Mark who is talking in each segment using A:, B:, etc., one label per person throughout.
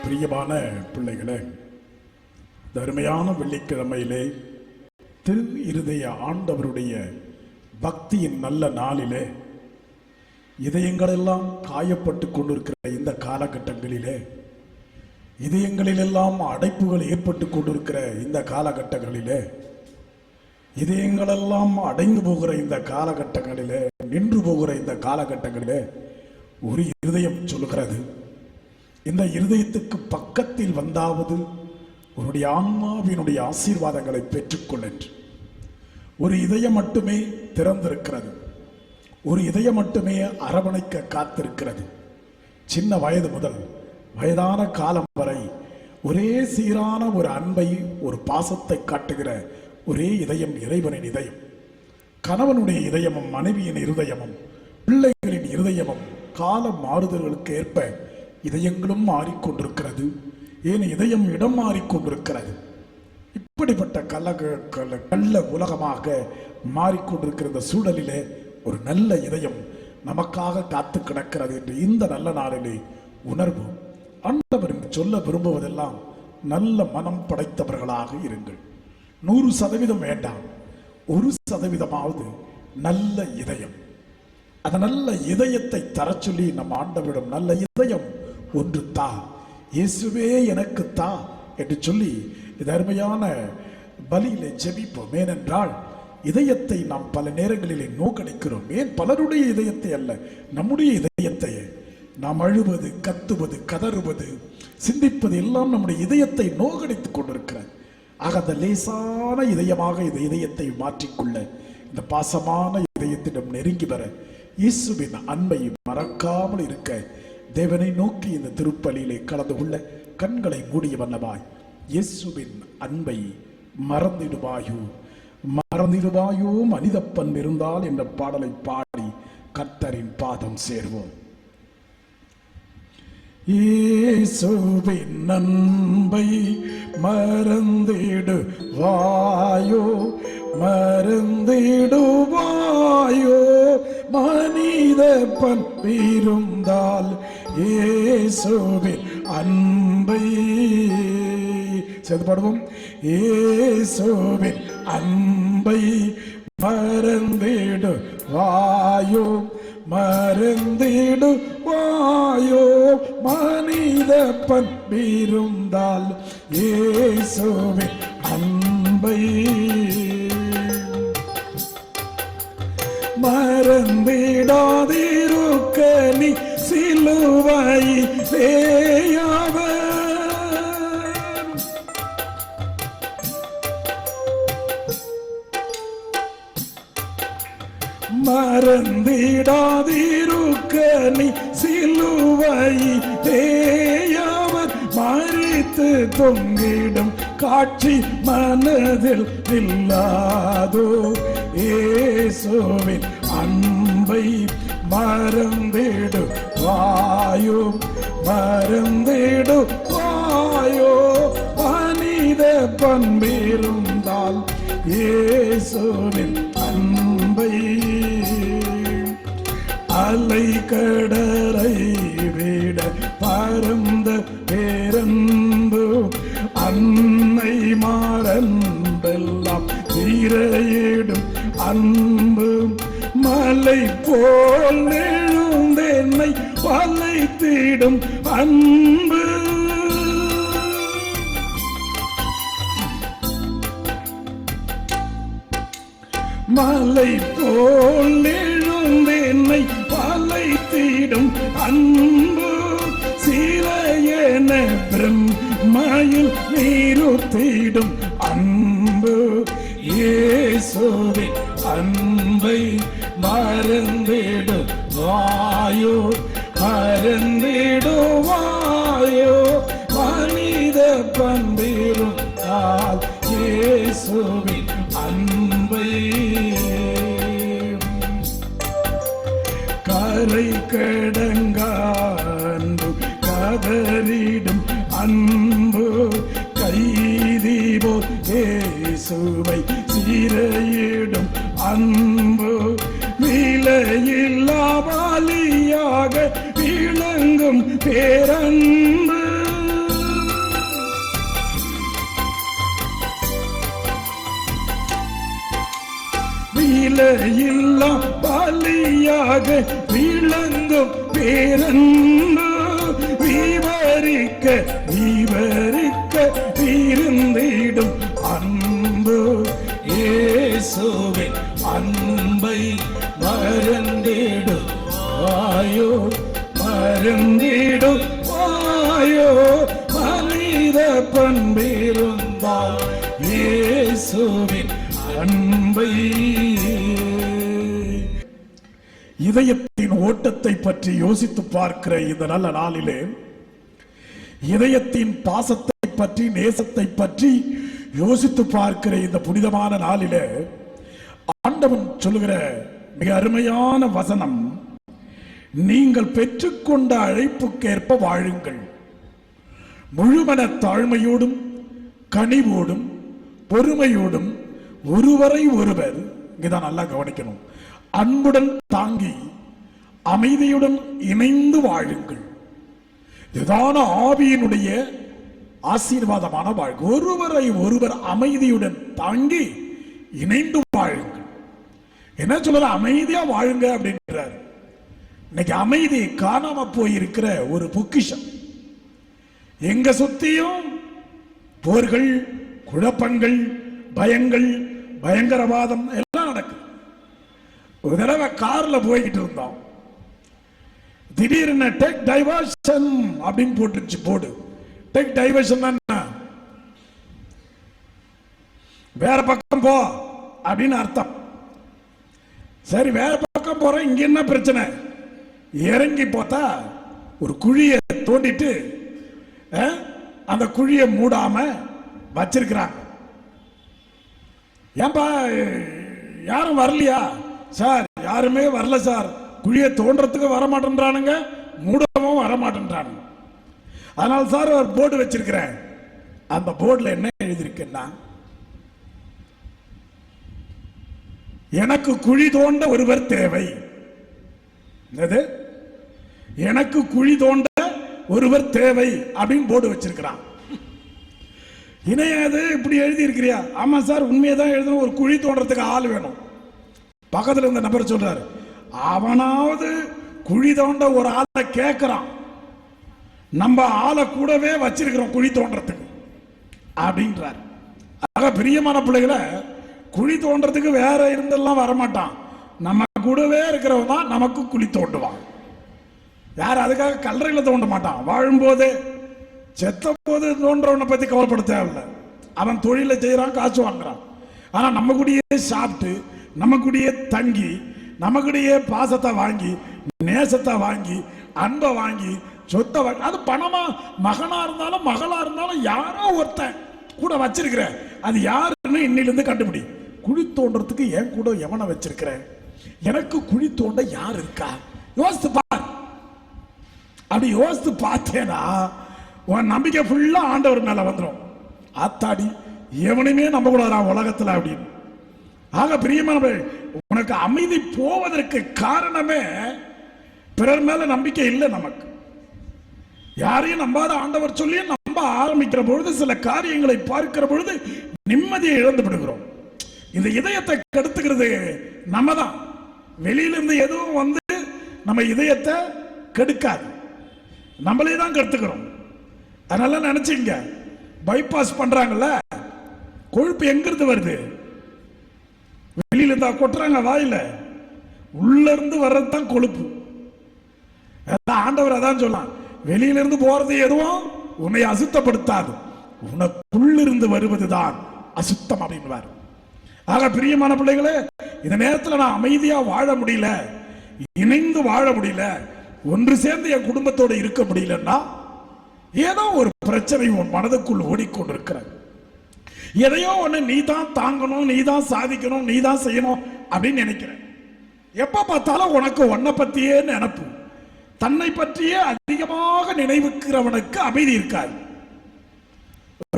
A: பிரியமான பிள்ளைகளே, தருமையான வெள்ளிக்கிழமையிலே திரு இருதய ஆண்டவருடைய பக்தியின் நல்ல நாளிலே இதயங்களெல்லாம் காயப்பட்டு கொண்டிருக்கிற இந்த காலகட்டங்களிலே, இதயங்களிலெல்லாம் அடைப்புகள் ஏற்பட்டு கொண்டிருக்கிற இந்த காலகட்டங்களிலே, இதயங்களெல்லாம் அடைந்து போகிற இந்த காலகட்டங்களிலே, நின்று போகிற இந்த காலகட்டங்களிலே ஒரு இருதயம் சொல்லுகிறது, இந்த இருதயத்துக்கு பக்கத்தில் வந்தாவது உன்னுடைய ஆன்மாவினுடைய ஆசீர்வாதங்களை பெற்றுக்கொள் என்று. ஒரு இதயம் மட்டுமே திறந்திருக்கிறது, ஒரு இதயம் மட்டுமே அரவணைக்க காத்திருக்கிறது. சின்ன வயது முதல் வயதான காலம் வரை ஒரே சீரான ஒரு அன்பை, ஒரு பாசத்தை காட்டுகிற ஒரே இதயம் இறைவனின் இதயம். கணவனுடைய இதயமும் மனைவியின் இருதயமும் பிள்ளைகளின் இருதயமும் கால மாறுதல்களுக்கு ஏற்ப இதயங்களும் மாறிக்கொண்டிருக்கிறது. ஏன் இதயம் இடம் மாறிக்கொண்டிருக்கிறது. இப்படிப்பட்ட கள்ள உலகமாக மாறிக்கொண்டிருக்கிற இந்த சூழலிலே ஒரு நல்ல இதயம் நமக்காக காத்து கிடக்கிறது என்று இந்த நல்ல நாளிலே உணர்வு. ஆண்டவர் சொல்ல விரும்புவதெல்லாம் நல்ல மனம் படைத்தவர்களாக இருங்கள். 100% வேண்டாம், 1% நல்ல இதயம். அந்த நல்ல இதயத்தை தர சொல்லி நம் ஆண்டவரிடம் நல்ல இதயம் ஒன்று தா, இயேசுவே எனக்கு தா என்று சொல்லி இது அருமையான பலியிலே ஜெபிப்போம். ஏனென்றால் இதயத்தை நாம் பல நேரங்களிலே நோக்கடிக்கிறோம். ஏன் பலருடைய இதயத்தை அல்ல, நம்முடைய இதயத்தை. நாம் அழுவது, கத்துவது, கதறுவது, சிந்திப்பது எல்லாம் நம்முடைய இதயத்தை நோக்கடித்துக் கொண்டிருக்கிறது. ஆக அந்த லேசான இதயமாக இந்த இதயத்தை மாற்றிக்கொள்ள, இந்த பாசமான இதயத்திடம் நெருங்கி வர, இயேசுவின் அன்பை மறக்காமல் இருக்க தேவனை நோக்கி இந்த திருப்பலியிலே கலந்து கொள்ள கண்களை மூடிய வண்ணமாய் இயேசுவின் அன்பை மறந்திடுவாயோ மறந்திடுவாயோ மனித பண்பு இருந்தால் என்ற பாடலை பாடி கர்த்தரின் பாதம் சேர்வோம். இயேசுவின் அன்பை மறந்திடுவாயோ மறந்திடுவாயோ மனித பண்பிருந்தால் இயேசுவின் அன்பை சேர்ந்து பாடுவோம். இயேசுவின் அன்பை மறந்திடுவாயோ மறந்திடுவாயோ மனித பண்பிருந்தால் இயேசுவின் அன்பை மறந்திடாதிருக்க நீ சிலுவையிலேயவர் மறந்திடாதிருக்க நீ சிலுவையிலேயவர் மரித்து தொங்கிடும் காட்சி மனதில் இல்லாதோ இயேசுவின் அன்பை மறந்திடுவாயோ மறந்திடுவாயோ மனித பண்பிருந்தால் இயேசுவின் அன்பை அலை கடலை விட பரந்த பேரன்பு அன்னை மாறன்பெல்லாம் தீரையிடும் அன்பு மலை போல் நெழுந்தென்னை வளைத்திடும் அன்பு மலை போல் நெழுந்தென்னை வளைத்திடும் அன்பு சிலையென பிரம்மையில் நீருத்திடும் அன்பு இயேசுவின் அன்பை மறந்திடுவாயோ மறந்திடுவாயோ மனித பண்பிருந்தால் இயேசுவின் அன்பை கரை கடங்கான்பு கதறிடும் அன்பு கைதி போல் இயேசுவை சிறையிடும் அன்பு விலையில்லா பலியாக விளங்கும் பேரன்பு விலையில்லா பலியாக விளங்கும் பேரன்பு விவரிக்க இருந்திடும் அன்பு. இயேசுவின் அன்பை மறந்திடும் ஆயோ மறந்திடும் ஆயோ மனித பண்பிருந்தால் இயேசுவின் அன்பை. இதயத்தின் ஓட்டத்தை பற்றி யோசித்து பார்க்கிற இந்த நல்ல நாளிலே, இதயத்தின் பாசத்தை பற்றி நேசத்தை பற்றி யோசித்து பார்க்கிற இந்த புனிதமான நாளிலே ஆண்டவன் சொல்லுகிற மிக அருமையான வசனம், நீங்கள் பெற்றுக்கொண்ட அழைப்புக்கேற்ப வாழுங்கள், முழுமன தாழ்மையோடும் கனிவோடும் பொறுமையோடும் ஒருவரை ஒருவர், இங்கதான் நல்லா கவனிக்கணும், அன்புடன் தாங்கி அமைதியுடன் இணைந்து வாழுங்கள். இதுதான ஆவியினுடைய ஆசீர்வாதமான வாழ்க்கை. ஒருவரை ஒருவர் அமைதியுடன் தாங்கி இணைந்து வாழுங்கள். என்ன சொல்ற? அமைதியா வாழுங்க அப்படின்றார். இன்னைக்கு அமைதி காணாம போயிருக்கிற ஒரு பொக்கிஷம். எங்க சுத்தியும் போர்கள், குழப்பங்கள், பயங்கள், பயங்கரவாதம் எல்லாம் நடக்குது. ஒரு தடவை கார்ல போய்கிட்டு இருந்தோம், திடீர்னு டேக் டைவர்ஷன் அப்படின்னு போட்டுருச்சு போடு. டேக் டைவர்ஷன் வேற பக்கம் போ அப்படின்னு அர்த்தம். சரி, வேற பக்கம் போறோம், இங்க என்ன பிரச்சனை? இறங்கி பார்த்தா ஒரு குழியை தோண்டிட்டு அந்த குழியை மூடாம வச்சிருக்கிறாங்க. ஏன்பா யாரும் வரலையா? சார் யாருமே வரல சார், குழியை தோன்றதுக்கு வர மாட்டேன்றானுங்க, மூடவும் வர மாட்டேன்றானுங்க. அதனால சார் ஒரு போர்டு வச்சிருக்கிறேன். அந்த போர்டுல என்ன எழுதிருக்குன்னா, எனக்கு குழி தோண்ட ஒருவர் தேவை. எனக்கு குழி தோண்ட ஒருவர் தேவை அப்படின்னு போர்டு வச்சிருக்கிறான். இணையாது இப்படி எழுதி இருக்கிறியா? ஆமா சார், உண்மையதான் எழுதணும், ஒரு குழி தோன்றதுக்கு ஆள் வேணும். பக்கத்தில் இருந்த நபர் சொல்றாரு, அவனாவது குழி தோண்ட ஒரு ஆளை கேட்கிறான், நம்ம ஆளை கூடவே வச்சிருக்கிறோம் குழி தோன்றதுக்கு அப்படின்றார். ஆக பிரியமான பிள்ளைகளை, குழி தோன்றதுக்கு வேற இருந்தெல்லாம் வரமாட்டான், நம்ம கூடவே இருக்கிறவன் தான் நமக்கு குழி தோண்டுவான். யார் அதுக்காக கல்லறையில தோண்ட மாட்டான். வாழும்போது செத்த போது தோன்றவனை பத்தி கவலைப்பட தேவையில்லை. அவன் தொழிலை செய்யறான், காசு வாங்குறான். ஆனா நம்ம கூடயே சாப்பிட்டு, நம்ம கூடயே தங்கி, நம்ம கூடயே பாசத்தை வாங்கி, நேசத்தை வாங்கி, அன்பை வாங்கி, சொத்தை வாங்கி, அது பணமா மகனா இருந்தாலும் மகளா இருந்தாலும் யாரோ ஒருத்தன் கூட வச்சிருக்கிற, அது யாருன்னு இன்னிலிருந்து கண்டுபிடி. குழி தோன்றதுக்கு என் கூட எவனை வச்சிருக்கிற? எனக்கு குழி தோண்ட யார் இருக்கா? யோசித்து பார். அப்படி யோசித்து பார்த்தேனா உன் நம்பிக்கை ஃபுல்லா ஆண்டவர் மேல வந்துடும். ஆத்தாடி, எவனையுமே நம்ப கூடாதா உலகத்துல அப்படின்னு. ஆக பிரியமான, உனக்கு அமைதி போவதற்கு காரணமே பிறர் மேல நம்பிக்கை இல்லை. நமக்கு யாரையும் நம்பாத ஆண்டவர் சொல்லி நம்ப ஆரம்பிக்கிற பொழுது, சில காரியங்களை பார்க்கிற பொழுது நிம்மதியை இழந்து விடுகிறோம். இந்த இதயத்தை கெடுத்துக்கிறது நம்ம தான். வெளியிலிருந்து எதுவும் வந்து நம்ம இதயத்தை கெடுக்காது, நம்மளே தான் கெடுத்துக்கிறோம். அதனால நினைச்சீங்க, பைபாஸ் பண்றாங்கல்ல, கொழுப்பு எங்கிருந்து வருது? வெளியில இருந்தா கொட்டுறாங்க வாயில, உள்ள இருந்து வர்றதுதான் கொழுப்பு. ஆண்டவர் அதான் சொல்லலாம், வெளியில இருந்து போறது எதுவும் உன்னை அசுத்தப்படுத்தாது, உனக்குள்ளிருந்து வருவதுதான் அசுத்தம் அப்படின்வார். ஆக பிரியமான பிள்ளைகளே, இந்த நேரத்தில் நான் அமைதியா வாழ முடியல, இணைந்து வாழ முடியல, ஒன்று சேர்ந்து என் குடும்பத்தோடு இருக்க முடியலன்னா, ஏதோ ஒரு பிரச்சனை உன் மனதுக்குள் ஓடிக்கொண்டிருக்கிற. எதையோ ஒண்ணு நீ தான் தாங்கணும், நீ தான் சாதிக்கணும், நீ தான் செய்யணும் அப்படின்னு நினைக்கிறேன். எப்ப பார்த்தாலும் உனக்கு உன்னை பத்தியே நினைப்பு. தன்னை பற்றியே அதிகமாக நினைவுக்கிறவனுக்கு அமைதி இருக்காது.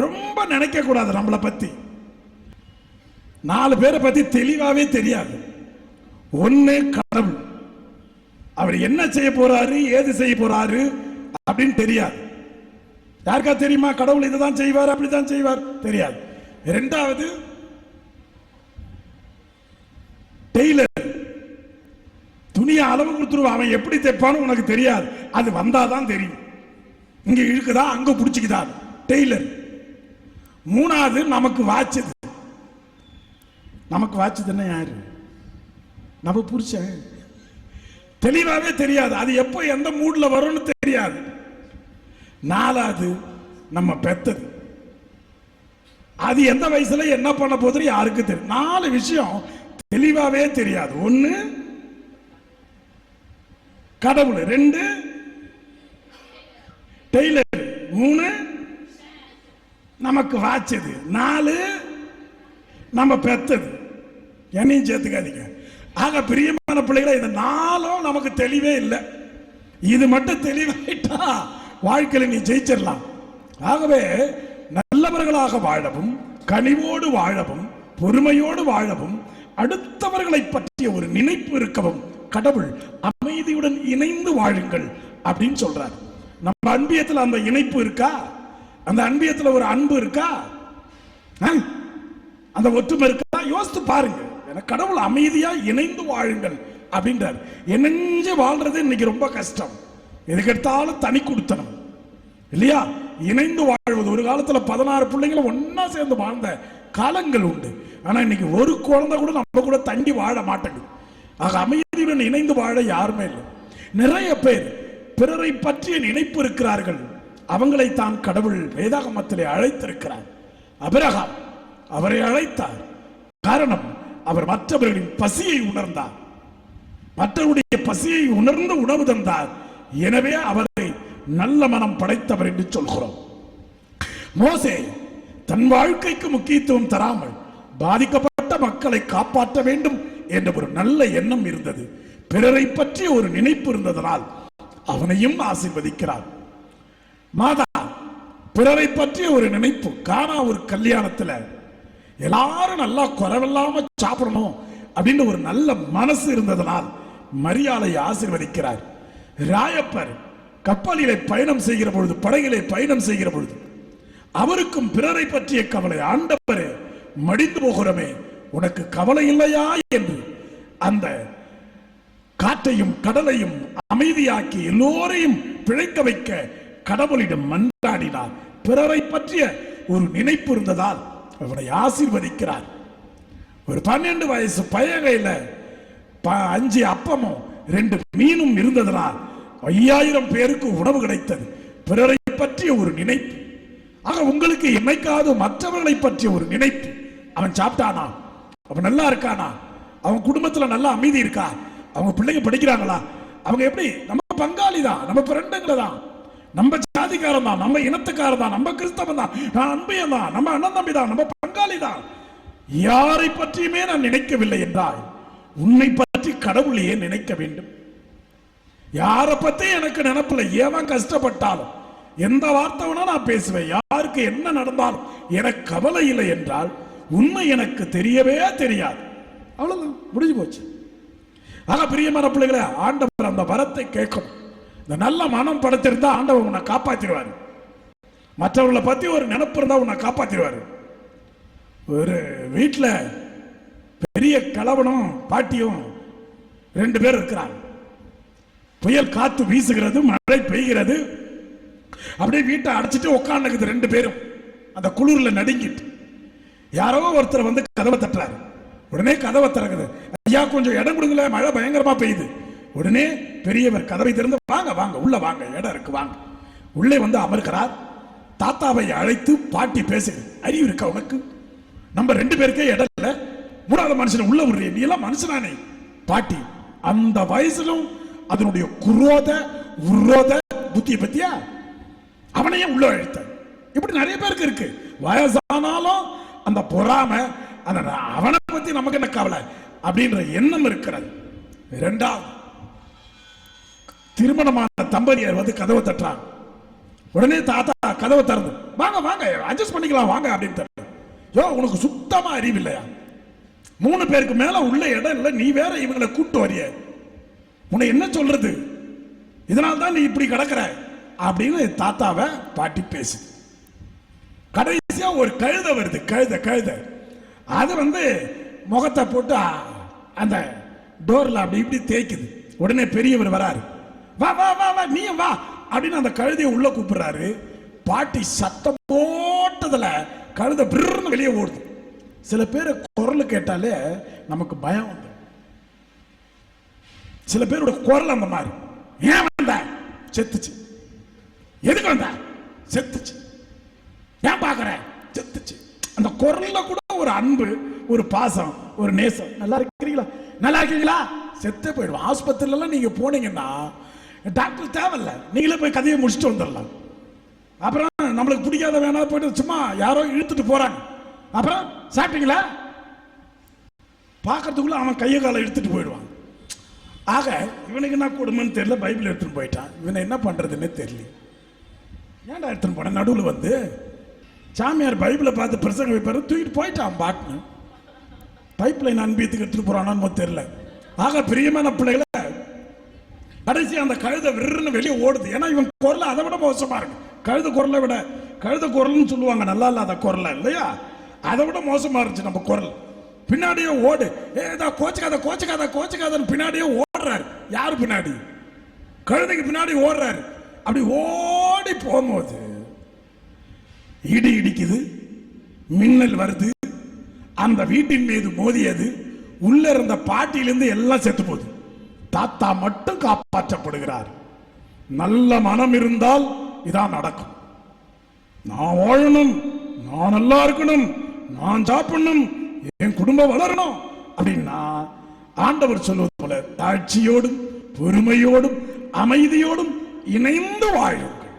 A: ரொம்ப நினைக்க கூடாது நம்மளை பத்தி. 4 பேரை பத்தி தெளிவாவே தெரியாது. ஒண்ணு கடவுள், அவர் என்ன செய்ய போறாரு, ஏது செய்ய போறாரு அப்படின்னு தெரியாது. யாருக்கா தெரியுமா? கடவுள் இதுதான் செய்வார், அப்படிதான் செய்வார் தெரியாது. 2வது டெய்லர் துணியை அளவு கொடுத்துருவான், அவன் எப்படி தைப்பான்னு உனக்கு தெரியாது, அது வந்தாதான் தெரியும். இங்க இழுக்குதா அங்க பிடிச்சிக்குதா டெய்லர். மூணாவது நமக்கு வாட்சது. நமக்கு வாட்சதுன்னா யாரு? நம்ம புருஷன். தெளிவாவே தெரியாது, அது எப்போ எந்த மூட்ல வரும்னு தெரியாது. நாலாவது நம்ம பெத்தது, அது எந்த வயசுல என்ன பண்ண போகுது யாருக்கு தெரியும். 4 விஷயம் தெளிவாவே தெரியாது. 1 கடவுள், 2 டெய்லர், 3 நமக்கு வாச்சது, 4 நம்ம பெத்தது. என்னையும் சேர்த்துக்காதீங்க. ஆக பிரியமான பிள்ளைகளை, இந்த 4ம் நமக்கு தெளிவே இல்லை. இது மட்டும் தெளிவாயிட்டா வாழ்க்கையில் நீ ஜெயிச்சிடலாம். ஆகவே நல்லவர்களாக வாழவும், கனிவோடு வாழவும், பொறுமையோடு வாழவும், அடுத்தவர்களை பற்றிய ஒரு நினைப்பு இருக்கவும் கடவுள் அமைதியுடன் இணைந்து வாழுங்கள் அப்படின்னு சொல்றார். நம்ம அன்பியத்தில் அந்த இணைப்பு இருக்கா? அந்த அன்பியத்தில் ஒரு அன்பு இருக்கா? அந்த ஒற்றுமை இருக்கா? யோசித்து பாருங்க. கடவுள் அமைதியா இணைந்து வாழுங்கள் அப்படின்றார். இணைஞ்சு வாழ்றது இன்னைக்கு ரொம்ப கஷ்டம். எதுக்கெடுத்தாலும் தனி கொடுத்தனம் இல்லையா? இணைந்து வாழ்வது. ஒரு காலத்துல 16 பிள்ளைங்களும் ஒன்னா சேர்ந்து வாழ்ந்த காலங்கள் உண்டு. ஆனா இன்னைக்கு ஒரு குழந்தை கூட நம்ம கூட தங்கி வாழ மாட்டேங்குது. ஆக அமைதியுடன் இணைந்து வாழ யாருமே இல்லை. நிறைய பேர் பிறரை பற்றிய நினைப்பு இருக்கிறார்கள். அவங்களை தான் கடவுள் வேதாகமத்திலே அழைத்திருக்கிறார். ஆபிரகாம் அவரை அழைத்தார். காரணம், அவர் மற்றவர்களின் பசியை உணர்ந்தார், மற்றவருடைய பசியை உணர்ந்து உணவு தந்தார். எனவே அவரை நல்ல மனம் படைத்தவர் என்று சொல்கிறோம். மோசே தன் வாழ்க்கைக்கு முக்கியத்துவம் தராமல் பாதிக்கப்பட்ட மக்களை காப்பாற்ற வேண்டும் என்ற ஒரு நல்ல எண்ணம் இருந்தது. பிறரை பற்றிய ஒரு நினைப்பு இருந்ததனால் அவனையும் ஆசீர்வதிக்கிறார். மாதா பிறரை பற்றிய ஒரு நினைப்பு. கானா ஒரு கல்யாணத்துல எல்லாரும் நல்லா குறைவில்லாம சாப்பிடணும் அப்படின்னு ஒரு நல்ல மனசு இருந்ததனால் மரியாதை ஆசீர்வதிக்கிறார். ராயப்பர் கப்பலிலே பயணம் செய்கிற பொழுது, படகிலே பயணம் செய்கிற பொழுது அவருக்கும் பிறரை பற்றிய கவலை. ஆண்டவரே, மடிந்து போகிறோமே, உனக்கு கவலை இல்லையா என்று அந்த காற்றையும் கடலையும் அமைதியாக்கி எல்லோரையும் பிழைக்க வைக்க கடவுளிடம் மன்றாடினார். பிறரை பற்றிய ஒரு நினைப்பு இருந்ததால் அவனை ஆசீர்வதிக்கிறார். ஒரு 12 வயசு பையகையில 5 அப்பமும் 2 மீனும் இருந்ததனால் 5000 பேருக்கு உணவு கிடைத்தது. பிறரை பற்றிய ஒரு நினைப்பு. ஆக உங்களுக்கு என்னைக்காவது மற்றவர்களை பற்றிய ஒரு நினைப்பு. அவன் சாப்பிட்டானா, அவன் நல்லா இருக்கானா, அவன் குடும்பத்துல நல்லா அமைதி இருக்கா, அவங்க பிள்ளைங்க படிக்கிறாங்களா, அவங்க எப்படி, நம்ம பங்காளி தான், நம்ம ஃப்ரெண்டுங்க தான், நம்ம ஜாதிக்காரன் தான், நம்ம இனத்துக்காரன் தான், நம்ம கிறிஸ்தவன் தான், நான் அன்பையன் தான், நம்ம அண்ணன் தம்பி தான், நம்ம பங்காளி தான். யாரை பற்றியுமே நான் நினைக்கவில்லை என்றால் உன்னை பற்றி கடவுளையே நினைக்க வேண்டும். யாரை பத்தி எனக்கு நினைப்பில்லை. ஏன் கஷ்டப்பட்டாலும் எந்த வார்த்தை வேணா நான் பேசுவேன். யாருக்கு என்ன நடந்தாலும் எனக்கு கவலை இல்லை என்றால் உண்மை எனக்கு தெரியவே தெரியாது. அவ்வளவுதான், முடிஞ்சு போச்சு. ஆக பிரியமான பிள்ளைகளை, ஆண்டவர் அந்த வரத்தை கேட்கணும். இந்த நல்ல மனம் படைத்திருந்தா ஆண்டவர் உன்னை காப்பாற்றிடுவார். மற்றவர்களை பத்தி ஒரு நினைப்பு இருந்தா உன்னை காப்பாற்றிடுவார். ஒரு வீட்டில் பெரிய கலவனும் பாட்டியும் 2 பேர் இருக்கிறாங்க. புயல் காத்து வீசுகிறது, மழை பெய்கிறது. அப்படியே வீட்டை அடைச்சிட்டு உட்காந்துக்குது 2 பேரும் அந்த குளிர்ல நடுங்கிட்டு. யாரோ ஒருத்தர் வந்து கதவை தட்டுறாரு. உடனே கதவை திறக்குது. ஐயா கொஞ்சம் இடம் கொடுங்கல, மழை பயங்கரமா பெய்யுது. உடனே பெரியவர் கதவை திறந்து, வாங்க வாங்க உள்ள வாங்க, இடம் இருக்கு வாங்க. உள்ளே வந்து அமர்கிறார். தாத்தாவை அழைத்து பாட்டி பேசுது. அறிவு இருக்கா உனக்கு? நம்ம 2 பேருக்கே இடம் இல்லை, 3வது மனுஷன் உள்ள விடுறீ, நீ எல்லாம் மனுஷனானே. பாட்டி அந்த வயசுலும் அதனுடைய குரோத உரோத புத்தியை பத்தியா அவனையே உள்ள அழைத்த. இப்படி நிறைய பேருக்கு இருக்கு. வயசானாலும் அந்த பொறாம, அவனை பத்தி நமக்கு என்ன கவலை அப்படின்ற எண்ணம் இருக்கிறது. 2வது, திருமணமான தம்பதியர் வந்து கதவை தட்டுறாங்க. உடனே தாத்தா கதவை திறந்து, வாங்க வாங்க அட்ஜஸ்ட் பண்ணிக்கலாம் வாங்க அப்படின்னு தட்டு. யோ உனக்கு சுத்தமா அறிவில்லையா? 3 பேருக்கு மேல உள்ள இடம் இல்லை, நீ வேற இவங்களை கூட்டு வரிய, உன்னை என்ன சொல்றது, இதனால்தான் நீ இப்படி கிடக்குற அப்படின்னு தாத்தாவை பாட்டி பேசு. கடைசியா ஒரு கழுதை வருது. கழுதை அது வந்து முகத்தை போட்டு அந்த டோர்ல அப்படி இப்படி தேய்க்குது. உடனே பெரியவர் வராரு, வா வா வா வா நீ வா அப்படின்னு அந்த கழுதையை உள்ள கூப்பிடுறாரு. பாட்டி சத்தம் போட்டதுல கழுதை பிறன்னு வெளியே ஓடுது. சில பேர் குரல் கேட்டாலே நமக்கு பயம் வந்து, சில பேரோட குரல் அந்த மாதிரி. ஏன் வந்த? செத்துச்சு. எதுக்கு வந்த? செத்துச்சு. ஏன் பாக்குற? செத்துச்சு. அந்த குரல்ல கூட ஒரு அன்பு, ஒரு பாசம், ஒரு நேசம். நல்லா இருக்கிறீங்களா? நல்லா இருக்கீங்களா? செத்தே போயிடுவோம். ஆஸ்பத்திரியில எல்லாம் நீங்க போனீங்கன்னா டாக்டர் தேவையில்ல, நீங்களே போய் கதையை முடிச்சுட்டு வந்துடலாம். அப்புறம் நம்மளுக்கு பிடிக்காத வேணா போயிட்டு சும்மா யாரோ இழுத்துட்டு போறாங்க. அப்புறம் சாப்பிட்டீங்களா பாக்கிறதுக்குள்ள அவன் கையை காலை எடுத்துட்டு போயிடுவான். ஆக இவனுக்கு என்ன கொடுமைன்னு தெரியல, பைபிள் எடுத்துட்டு போயிட்டான். இவனை என்ன பண்றதுன்னு தெரியல. ஏன்டா எடுத்துட்டு போன? நடுவில் வந்து சாமியார் பைபிளை பார்த்து பிரசங்க வைப்பாரு, தூக்கிட்டு போயிட்டான் பாட்டுன்னு. பைப் லைன் அனுப்பியத்துக்கு எடுத்துட்டு போறானு தெரியல. ஆக பிரியமான பிள்ளைகளை கடைசி அந்த கழுதை விருன்னு வெளியே ஓடுது. ஏன்னா இவன் குரல் அதை விட மோசமா இருக்கு. கழுத குரலை விட, கழுத குரல்னு சொல்லுவாங்க நல்லா இல்லாத குரல் இல்லையா, அதை விட மோசமா இருந்துச்சு நம்ம குரல். பின்னாடியே ஓடு, ஏதா கோச்சுக்காத கோச்சுக்காத கோச்சுக்காதன்னு பின்னாடியே ஓடுறாரு. யாரு பின்னாடி? கழுதைக்கு பின்னாடி ஓடுறாரு. அப்படி ஓடி போகும்போது இடி இடிக்குது, மின்னல் வருது, அந்த வீட்டின் மீது மோதியது. உள்ள இருந்த பாட்டியிலிருந்து எல்லாம் செத்து போகுது. தாத்தா மட்டும் காப்பாற்றப்படுகிறார். நல்ல மனம் இருந்தால் இதான் நடக்கும். நான் வாழணும், நான் நல்லா இருக்கணும், நான் சாப்பிடணும், என் குடும்பம் வளரணும் அப்படின்னா ஆண்டவர் சொல்வது போல தாட்சியோடும் பொறுமையோடும் அமைதியோடும் இணைந்து வாழுங்கள்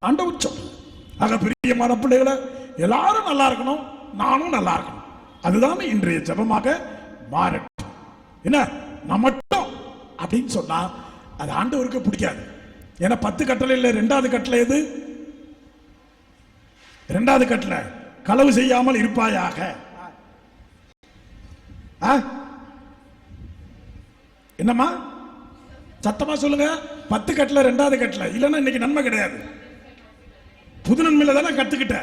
A: ஆண்டவர் சொல்ல. ஆக பிரியமான பிள்ளைகளை எல்லாரும் நல்லா இருக்கணும், நானும் நல்லா இருக்கணும். அதுதான் இன்றைய ஜெபமாக மாறட்டும். என்ன நான் மட்டும் அப்படின்னு சொன்னா அது ஆண்டவருக்கு பிடிக்காது. ஏன்னா 10 கட்டளை இல்ல, 2வது கட்டளை எது? 2வது கட்டளை களவு செய்யாமல் இருப்பாயாக. என்னம்மா சத்தமா சொல்லுங்க. 10 கட்டளை 2வது கட்டளை இல்லைன்னா இன்னைக்கு நன்மை கிடையாது. புது நன்மையில தானே கத்துக்கிட்ட.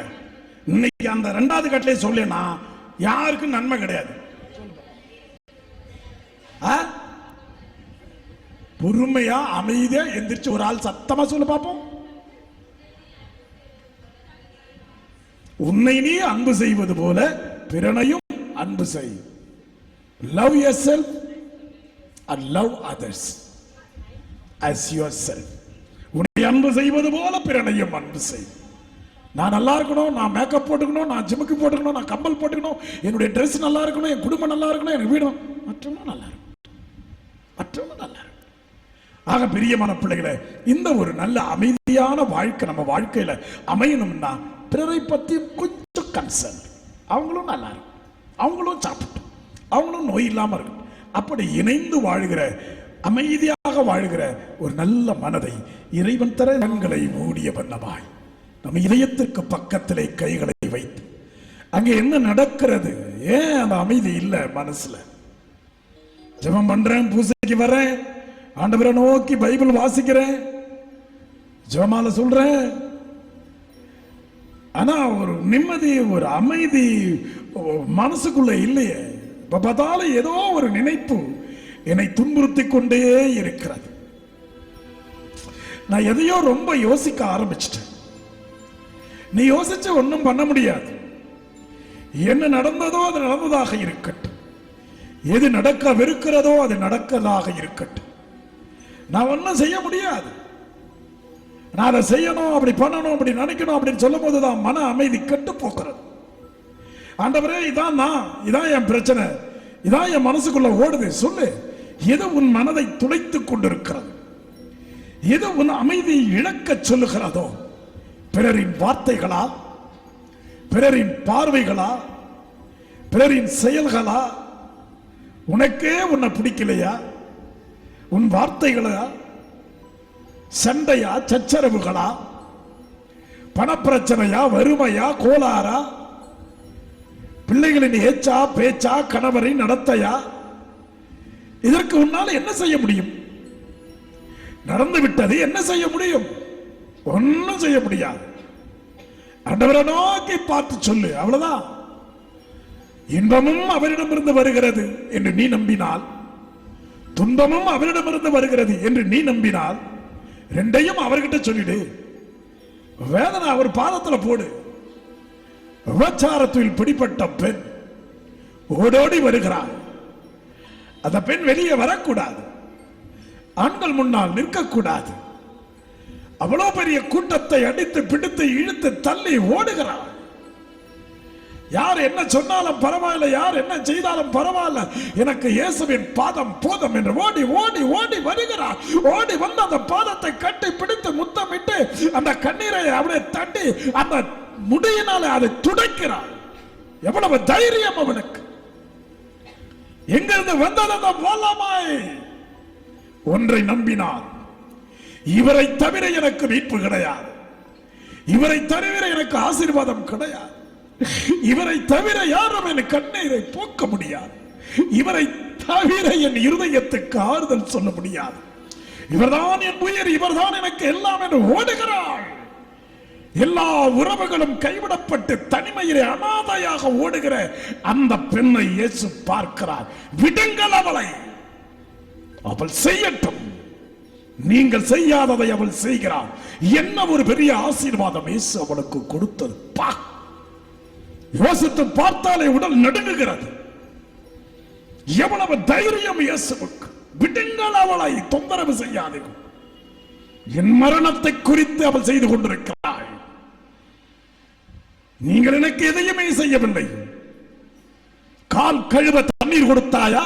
A: இன்னைக்கு அந்த 2வது கட்டளை சொல்லேனா யாருக்கும் நன்மை கிடையாது. பொறுமையா அமைதியா எந்திரிச்சு ஒரு ஆள் சத்தமா சொல்ல பாப்போம். உன்னை நீ அன்பு செய்வது போல பிறனையும் அன்பு செய். Love yourself and love others as yourself. உன்னை அன்பு செய்வது போல பிறனையும் அன்பு செய். நான் நல்லா இருக்கணும், நான் மேக்கப் போட்டுக்கணும், நான் ஜிம்முக்கு போட்டுக்கணும், நான் கம்பல் போட்டுக்கணும், என்னுடைய ட்ரெஸ் நல்லா இருக்கணும், என் குடும்பம் நல்லா இருக்கணும், எனக்கு வீடும் மற்றவங்க நல்லா இருக்கும், மற்றவங்க நல்லா இருக்கும். ஆக பிரியமான பிள்ளைகளை, இந்த ஒரு நல்ல அமைதியான வாழ்க்கை நம்ம வாழ்க்கையில அமையணும்னா பிறரை பத்தி கொஞ்சம் கன்சர்ன். அவங்களும் நல்லா இருக்கும், அவங்களும் சாப்பிட்டு, அவங்களும் நோய் இல்லாம இருக்கும். அப்படி இணைந்து வாழ்கிற, அமைதியாக வாழ்கிற ஒரு நல்ல மனதை இறைவன் தர கண்களை மூடிய வண்ணமாய் நம்ம இதயத்திற்கு பக்கத்திலே கைகளை வைத்து அங்கே என்ன நடக்கிறது, ஏன் அந்த அமைதி இல்லை மனசுல? ஜெபம் பண்றேன், பூசைக்கு வரேன், ஆண்டவரை நோக்கி பைபிள் வாசிக்கிறேன், ஜெபமால சொல்றேன், ஆனா ஒரு நிம்மதி, ஒரு அமைதி மனசுக்குள்ள இல்லையே. இப்ப பார்த்தாலும் ஏதோ ஒரு நினைப்பு என்னை துன்புறுத்தி கொண்டே இருக்கிறது. நான் எதையோ ரொம்ப யோசிக்க ஆரம்பிச்சிட்டேன். நீ யோசிச்ச ஒன்றும் பண்ண முடியாது. என்ன நடந்ததோ அது நடந்ததாக இருக்கட்டும், எது நடக்கவிருக்கிறதோ அது நடக்கதாக இருக்கட்டும். நான் ஒன்றும் செய்ய முடியாது. நான் அதை செய்யணும், அப்படி பண்ணணும், அப்படி நினைக்கணும் அப்படின்னு சொல்லும் போதுதான் மன அமைதி கெட்டு போகிறது. ஆண்டவரே, இதான் நான், இதான் என் பிரச்சனை, இதான் என் மனசுக்குள்ள ஓடுது. சொல்லு, எது உன் மனதை துளைத்துக் கொண்டிருக்கிறது, எது உன் அமைதியை இழக்க சொல்லுகிறதோ? பிறரின் வார்த்தைகளா, பிறரின் பார்வைகளா, பிறரின் செயல்களா? உனக்கே உன்னை பிடிக்கலையா? உன் வார்த்தைகளா? சண்டையா, சச்சரவுகளா, பணப்பிரச்சனையா, வறுமையா, கோளாறா, பிள்ளைகளின் ஏச்சா பேச்சா, கணவரின் நடத்தையா? இதற்கு உன்னால் என்ன செய்ய முடியும்? நடந்து விட்டது, என்ன செய்ய முடியும்? ஒன்னும் செய்ய முடியாது. ஆண்டவரை நோக்கி பார்த்து சொல்லு, அவ்வளவுதான். இன்பமும் அவரிடமிருந்து வருகிறது என்று நீ நம்பினால், துன்பமும் அவரிடமிருந்து வருகிறது என்று நீ நம்பினால், ரெண்டையும் அவர்கிட்ட சொல்லிடு. வேதனை அவர் பாதத்துல போடு. விபச்சாரத்தில் பிடிப்பட்ட பெண் ஓடோடி வருகிறார். அந்த பெண் வெளியே வரக்கூடாது, ஆண்கள் முன்னால் நிற்கக்கூடாது. அவ்வளவு பெரிய கூட்டத்தை அடித்து பிடித்து இழுத்து தள்ளி ஓடுகிறார். யார் என்ன சொன்னாலும் பரவாயில்ல, யார் என்ன செய்தாலும் பரவாயில்ல, எனக்கு இயேசுவின் பாதம் போதும் என்று ஓடி ஓடி ஓடி வருகிறார். ஓடி வந்து அந்த பாதத்தை கட்டி பிடித்து முத்தமிட்டு அந்த கண்ணீரை அப்படியே தட்டி அந்த முடியினால அதை துடைக்கிறார். எவ்வளவு தைரியம் அவனுக்கு! எங்கிருந்து வந்தது அந்த வல்லமை? ஒன்றை நம்பினார், இவரை தவிர எனக்கு மீட்பு கிடையாது, இவரை தவிர எனக்கு ஆசீர்வாதம் கிடையாது, இவரை தவிர யாரும் என் கண்ணீரை போக்க முடியாது, இவரை தவிர என் இருதயத்துக்கு ஆறுதல் சொல்ல முடியாது, இவர்தான் என் உயிர், இவர்தான் எனக்கு எல்லாம் என்று ஓடுகிறாள். எல்லா உறவுகளும் கைவிடப்பட்டு தனிமையிலே அனாதையாக ஓடுகிற அந்த பெண்ணை இயேசு பார்க்கிறார். விடுங்கள் அவளை, அவள் செய்யட்டும், நீங்கள் செய்யாததை அவள் செய்கிறாள். என்ன ஒரு பெரிய ஆசீர்வாதம் இயேசு அவளுக்கு கொடுத்தது! யோசித்து பார்த்தாலே உடல் நடுங்குகிறது. எவ்வளவு தைரியம் இயேசுவுக்கு! விடுங்கள் அவளை, தொந்தரவு செய்யாதீர்கள். என் மரணத்தை குறித்து அவள் செய்து கொண்டிருக்கிறாள். நீங்கள் எனக்கு எதையுமே செய்யவில்லை. கால் கழுவ தண்ணீர் கொடுத்தாயா?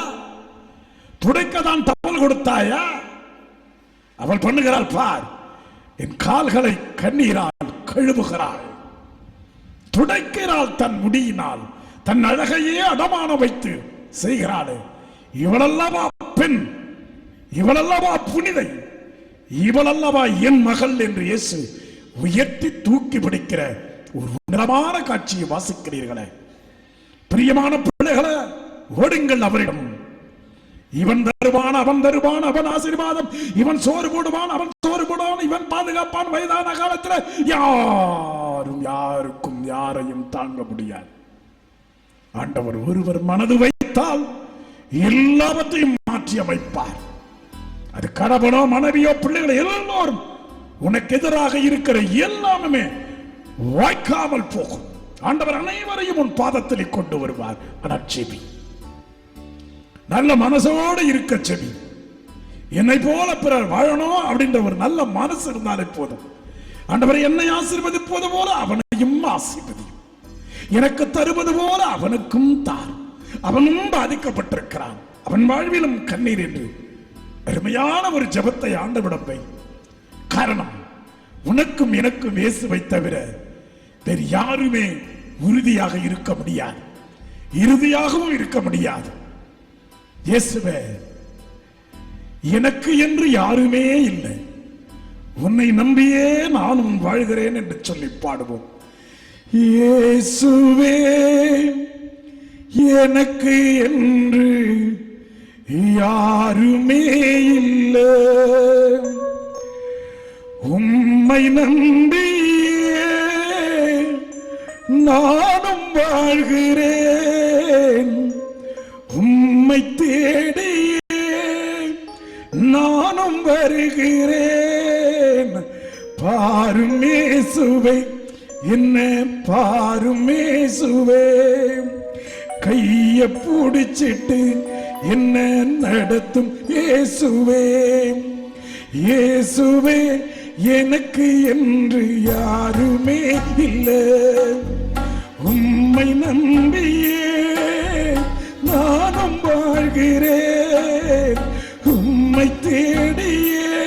A: துடைக்கதான் டவல் கொடுத்தாயா? அவள் பண்ணுகிறாள் பார், என் கால்களை கண்ணீரால் கழுவுகிறாள், துடைக்கிறாள், தன் முடியினால் தன் அழகையே அடமான வைத்து செய்கிறாள். இவளல்லவா பெண், இவளல்லவா புனிதை, இவளல்லவா என் மகள் என்று இயேசு உயர்த்தி தூக்கி பிடிக்கிற ஒரு உன்னதமான காட்சியை வாசிக்கிறீர்களே. பிரியமான பிள்ளைகளே, ஓடுங்கள் அவரிடம். இவன் தருவான், அவன் தருவான், அவன் ஆசீர்வாதம், இவன் சோறு போடுவான், அவன் சோறு போடுவான், இவன் பாதுகாப்பான். வயதான காலத்தில் யாரும் யாருக்கும் யாரையும் தாங்க முடியாது. ஆண்டவர் ஒருவர் மனது வைத்தால் எல்லாவற்றையும் மாற்றி அமைப்பார். அது கணவனோ மனைவியோ பிள்ளைகளோ எல்லோரும் உனக்கு எதிராக இருக்கிற எல்லாமே வாய்க்காமல் போகும். ஆண்டவர் அனைவரையும் உன் பாதத்தில் கொண்டு வருவார். ஆனால் செவி, நல்ல மனசோடு இருக்க செவி. என்னை போல பிறர் வாழணும் அப்படின்ற ஒரு நல்ல மனசு இருந்தாலே போதும். ஆண்டவர் என்னை ஆசீர்வதிப்பது போல அவனையும் ஆசீர்வதியும், எனக்கு தருவது போல அவனுக்கும் தார். அவனும் பாதிக்கப்பட்டிருக்கிறான், அவன் வாழ்விலும் கண்ணீர் என்று அருமையான ஒரு ஜெபத்தை ஆண்டவரிடம் வை. காரணம், உனக்கும் எனக்கும் இயேசுவை தவிர வேறு யாருமே உறுதியாக இருக்க முடியாது, இறுதியாகவும் இருக்க முடியாது. இயேசுவே, எனக்கு என்று யாருமே இல்லை, உன்னை நம்பியே நானும் வாழ்கிறேன் என்று சொல்லி பாடுவோம். இயேசுவே, எனக்கு என்று யாருமே இல்லை, உம்மை நம்பியே நானும் வாழ்கிறேன், உம்மை தேடியே நானும் வருகிறேன். பாரும் இயேசுவே, என்ன பாரும் இயேசுவே, கைய பிடிச்சிட்டு என்ன நடத்தும் இயேசுவே. இயேசுவே, எனக்கு என்று யாருமே இல்லை, உம்மை நம்பியே நானும் வாழ்கிறேன், உம்மை தேடியே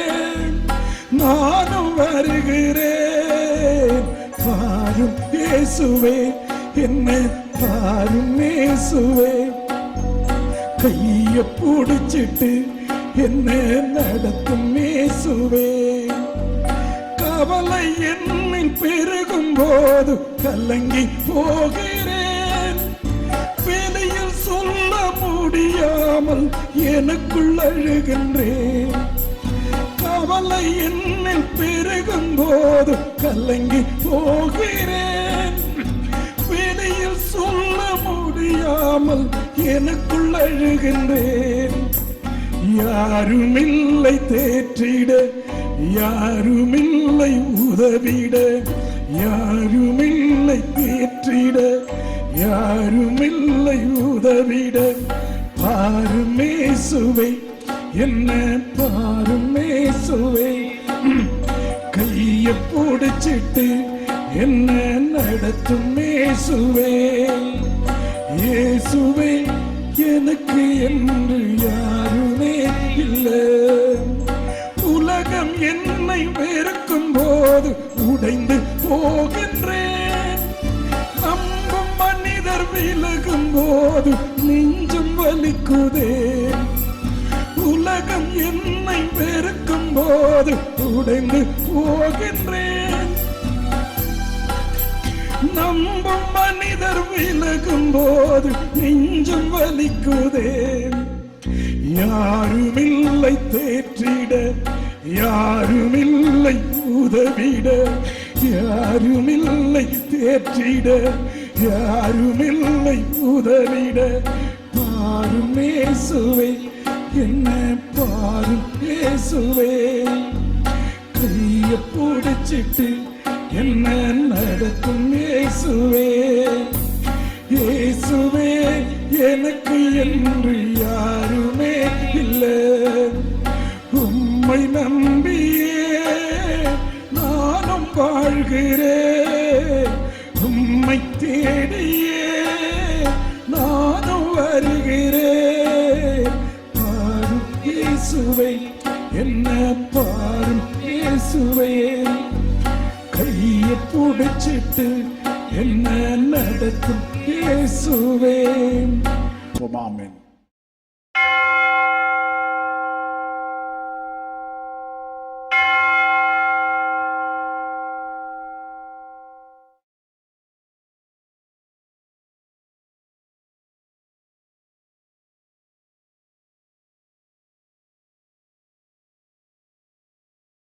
A: நானும் வருகிறேன். பாரும் இயேசுவே, என்ன பாரும் இயேசுவே, கைய பிடிச்சிட்டு என்ன நடத்தும் இயேசுவே. கவலை என்னில் பெருகும் போது கலங்கி போகிறேன், வெளியில் சொல்ல முடியாமல் எனக்குள் அழுகின்றேன். கவலை என்னில் பெருகும் போது கலங்கி போகிறேன், வெளியில் சொல்ல முடியாமல் எனக்குள் அழுகின்றேன். யாருமில்லை தேற்றிட, யாருமில்லை உதவிட, யாருமில்லை தேற்றிட, யாருமில்லை உதவிட. பாருமே சுவை, என்ன பாருமே சுவை, கைய பிடிச்சிட்டு என்ன நடத்தும் இயேசுவே. இயேசுவே எனக்கு என்று யாருமே இல்லை. உலகம் என்னை வெறுக்கும் போது உடைந்து போகின்றேன். நம்பும் மனிதர் விலகும் போது நெஞ்சும் வலிக்குதே. உலகம் என்னை வெறுக்கும் போது உடைந்து போகின்றேன். நம்பும் மனிதர் விலகும் போது நெஞ்சும் வலிக்குதே. யாருமில்லை தேற்றிட, யாருமில்லை உதவிட, யாருமில்லை தேற்றிட, யாருமில்லை உதவிட. பாரும் இயேசுவே, என்ன பாரும் இயேசுவே, கைய பிடிச்சிட்டு என்ன நடத்தும் இயேசுவே. இயேசுவே எனக்கு என்று யாருமே இல்லை. உம்மை நம்பியே நானும் வாழ்கிறேன். உம்மை தேடியே நானும் வருகிறேன். பாரும் இயேசுவே, என்ன பாரும் இயேசுவே, கைய பிடிச்சிட்டு என்ன நடத்தும் இயேசுவே. ஆமென்.